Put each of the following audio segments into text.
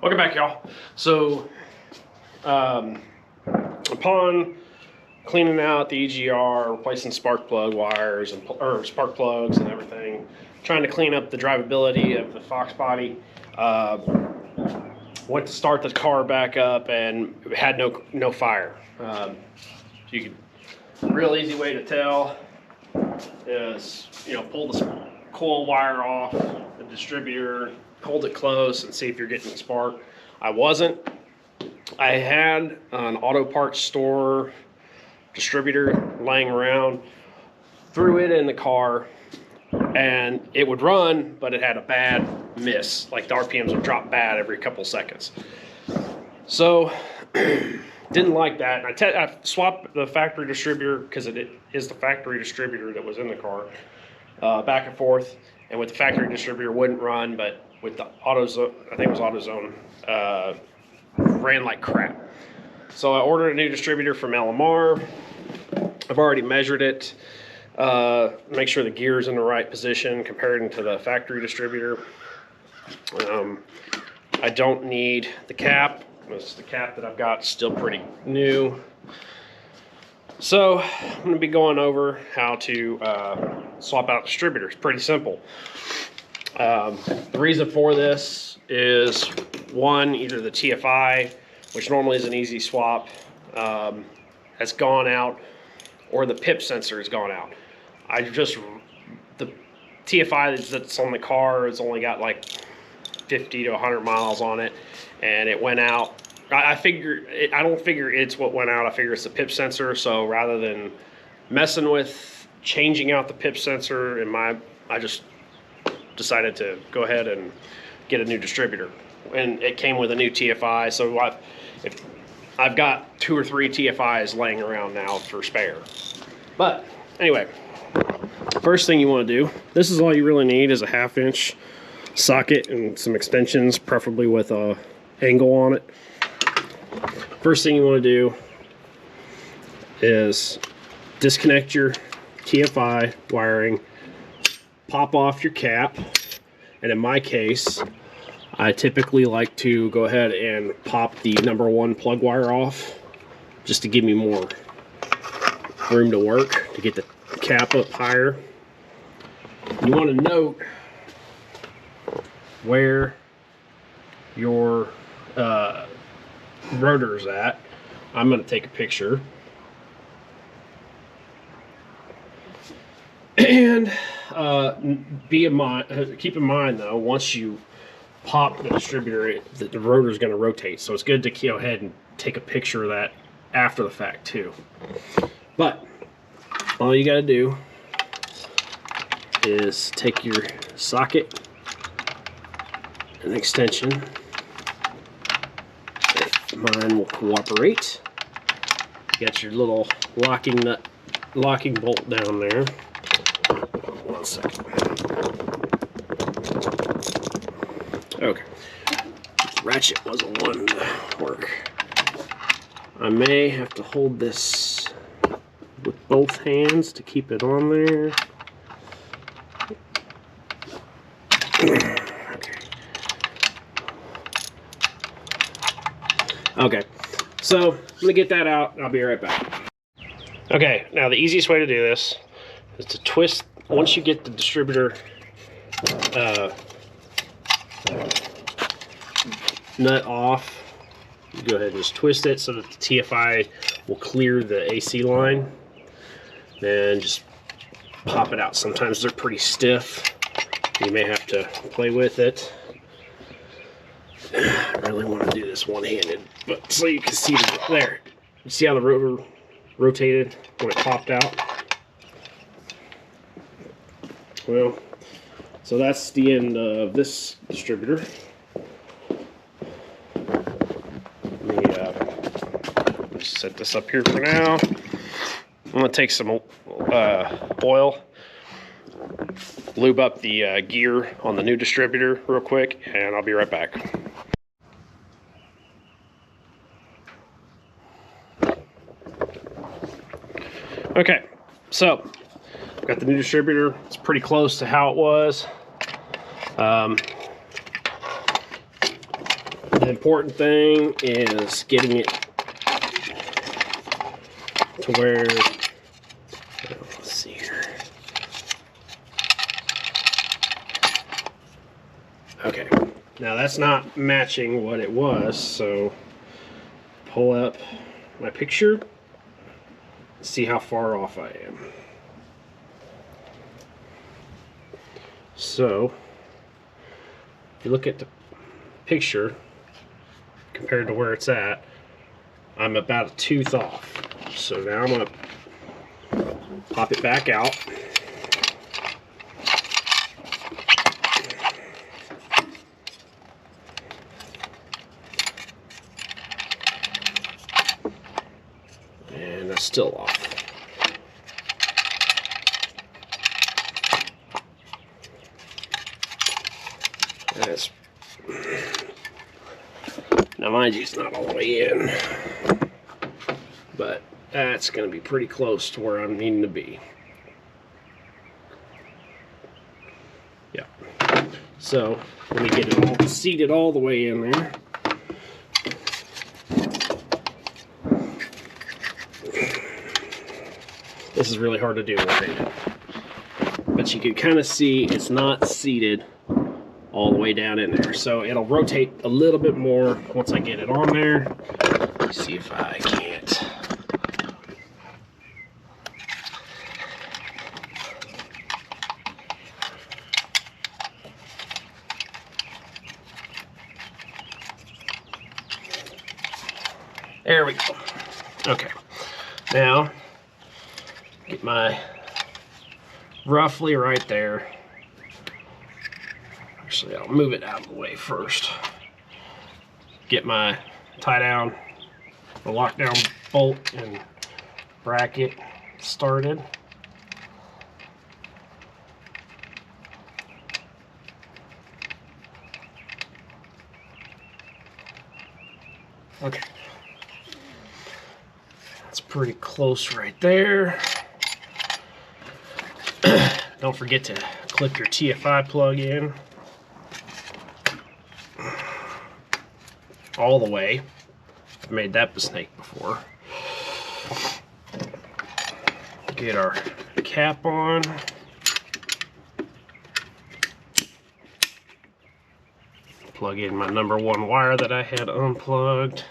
Welcome back, y'all. So, upon cleaning out the EGR, replacing spark plug wires and spark plugs and everything, trying to clean up the drivability of the Fox Body, went to start the car back up and it had no fire. So you can, real easy way to tell is, pull the coil wire off the distributor, hold it close and see if you're getting spark. I wasn't. I had an auto parts store distributor laying around, threw it in the car and it would run, but it had a bad miss. Like the RPMs would drop bad every couple seconds. So didn't like that. And I swapped the factory distributor, because it is the factory distributor that was in the car, back and forth. And with the factory distributor wouldn't run, but with the AutoZone, I think it was AutoZone, ran like crap. So I ordered a new distributor from LMR. I've already measured it, make sure the gear's in the right position compared to the factory distributor. I don't need the cap. The cap that I've got is still pretty new. So I'm going to be going over how to swap out distributors. Pretty simple. The reason for this is, one, either the TFI, which normally is an easy swap, has gone out, or the PIP sensor has gone out. The TFI that's on the car has only got like 50 to 100 miles on it, and it went out. I don't figure it's what went out. I figure it's the PIP sensor. So rather than messing with changing out the PIP sensor, I just decided to go ahead and get a new distributor. And it came with a new TFI. So I've got 2 or 3 TFIs laying around now for spare. But anyway, first thing you want to do, this is all you really need, is a 1/2 inch socket and some extensions, preferably with a angle on it. First thing you want to do is disconnect your TFI wiring, pop off your cap, and in my case, I typically like to go ahead and pop the #1 plug wire off, just to give me more room to work, to get the cap up higher. You want to note where your rotor's at. I'm going to take a picture. And keep in mind though, once you pop the distributor, the rotor's going to rotate. So it's good to go ahead and take a picture of that after the fact too. But all you got to do is take your socket and extension. Mine will cooperate. You got your little locking bolt down there. 1 second. Okay. Ratchet wasn't wanting to work. I may have to hold this with both hands to keep it on there. Okay, so I'm gonna get that out and I'll be right back. Okay, now the easiest way to do this is to twist. Once you get the distributor nut off, you go ahead and just twist it so that the TFI will clear the AC line. Then just pop it out. Sometimes they're pretty stiff. You may have to play with it. I really want to do this one-handed, but so you can see there. You see how the rotor rotated when it popped out? Well, so that's the end of this distributor. Let me just set this up here for now. I'm going to take some oil, lube up the gear on the new distributor real quick, and I'll be right back. Okay, so I've got the new distributor. It's pretty close to how it was. The important thing is getting it to where, let's see here. Okay, now that's not matching what it was, so pull up my picture, see how far off I am. So, if you look at the picture compared to where it's at, I'm about a tooth off. So now I'm going to pop it back out. And that's still off. That's, now mind you, it's not all the way in, but that's going to be pretty close to where I'm needing to be. Yeah. So let me get it all seated all the way in there. This is really hard to do right, but you can kind of see it's not seated all the way down in there, so it'll rotate a little bit more once I get it on there. Let's see if I can't. There we go. Okay, now get my roughly right there. Actually, I'll move it out of the way first. Get my tie down, the lockdown bolt and bracket started. Okay. That's pretty close right there. Don't forget to clip your TFI plug in all the way. I've made that mistake before. Get our cap on. Plug in my number 1 wire that I had unplugged.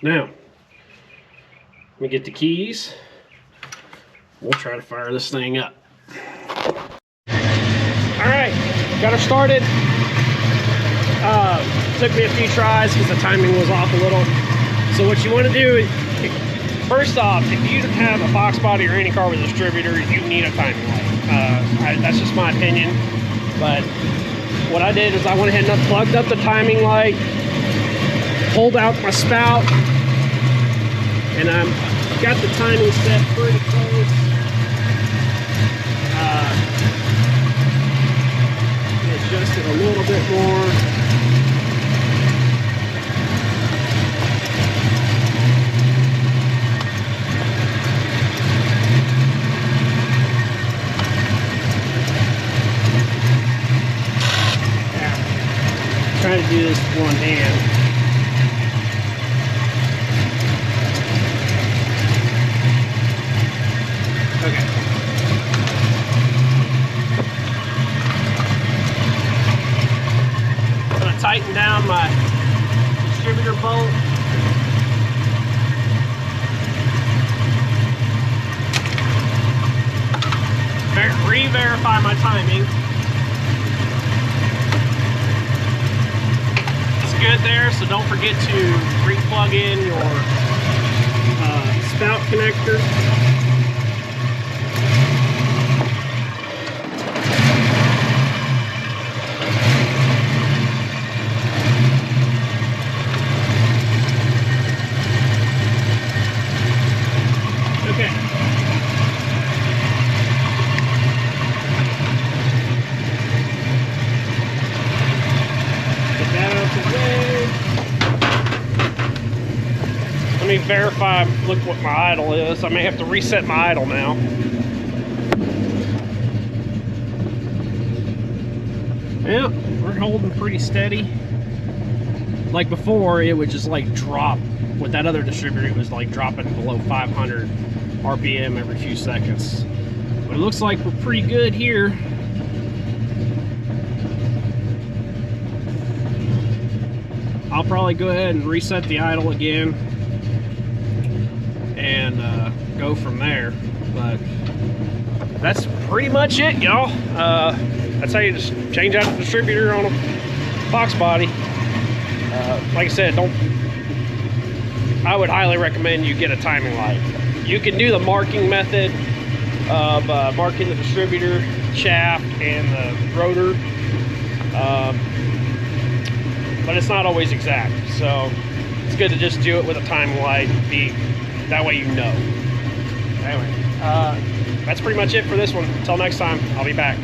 Now, let me get the keys. We'll try to fire this thing up. Alright, got her started. Took me a few tries because the timing was off a little. So what you want to do is, first off, if you have a Fox Body or any car with a distributor, you need a timing light. That's just my opinion. But what I did is I went ahead and unplugged up the timing light, pulled out my spout, and I'm got the timing set pretty close. Adjust it a little bit more. Trying to do this with one hand. Okay. I'm going to tighten down my distributor bolt. Re-verify my timing. Good there, so don't forget to re-plug in your spout connector. Okay. Get that out of the way. Let me verify, look what my idle is. I may have to reset my idle now. Yeah, we're holding pretty steady. Like before, it would just like drop. With that other distributor, it was like dropping below 500 RPM every few seconds. But it looks like we're pretty good here. I'll probably go ahead and reset the idle again and go from there. But that's pretty much it, y'all. That's how you just change out the distributor on a Fox body. Like I said, I would highly recommend you get a timing light. You can do the marking method of marking the distributor shaft and the rotor, but it's not always exact. So it's good to just do it with a timing light. That way you know. Anyway, that's pretty much it for this one. Until next time, I'll be back.